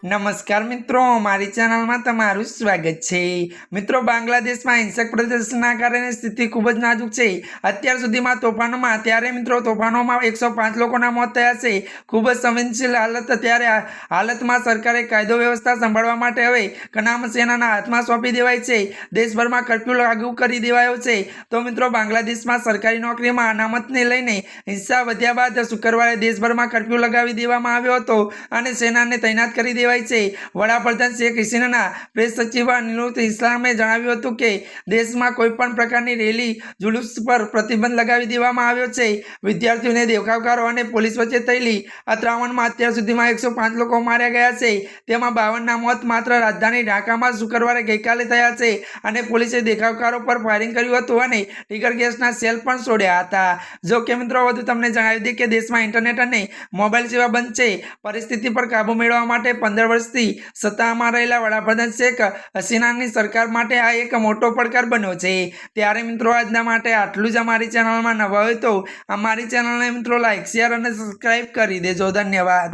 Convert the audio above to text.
नमस्कार मित्रों, मारी चैनल में तमारुं स्वागत है। मित्रों, बांग्लादेश में हिंसक प्रदर्शनना कारणे स्थिति खूब ज नाजुक है। अत्यार सुधीमां तोफानोमां त्यारे मित्रों तोफानोमां 105 लोकोना मौत थया छे। खूब ज संवेदनशील हालत त्यारे हालतमां सरकारे कायदो व्यवस्था संभाळवा माटे हवे कनाम सेनाना हाथमां सोंपी देवाय छे। देशभरमां कर्फ्यू लागू करी देवायो छे। तो मित्रों, बांग्लादेशमां सरकारी नौकरीमां अनामतने लईने हिंसा वध्या बाद शुक्रवारे देशभरमां कर्फ्यू लगावी देवामां આવ્યો હતો અને સેનાને તૈનાત કરી દેવાય છે। વડાપ્રધાન શેખ હસીનાના પ્રેસ સચિવ નિલુત ઇસ્લામે જણાવ્યું હતું કે દેશમાં કોઈપણ પ્રકારની રેલી જુલુસ પર પ્રતિબંધ લગાવી દેવામાં આવ્યો છે। વિદ્યાર્થીઓને દેખાવકારો અને પોલીસ વચ્ચે થયેલી અથડામણમાં અત્યાર સુધીમાં 105 લોકો માર્યા ગયા છે। તેમાં 52ના મોત માત્ર રાજધાની ઢાકામાં શુક્રવારે ગઈકાલે થયા છે અને પોલીસે દેખાવકારો પર ફાયરિંગ કર્યું હતું અને ટીગર ગેસના સેલ પણ છોડ્યા હતા। જો કે મિત્રો, વધુ તમને જણાવી દઈએ કે દેશમાં ઇન્ટરનેટ અને મોબાઈલ સેવા બંધ છે। પરિસ્થિતિ પર કાબુ મેળવવા માટે 15 વર્ષથી સત્તામાં રહેલા વડાપ્રધાન શેખ હસીનાની સરકાર માટે આ એક મોટો પડકાર બન્યો છે। ત્યારે મિત્રો, આજના માટે આટલું જ। અમારી ચેનલમાં નવા હોય તો અમારી ચેનલને મિત્રો લાઈક, શેર અને સબસ્ક્રાઈબ કરી દેજો। ધન્યવાદ।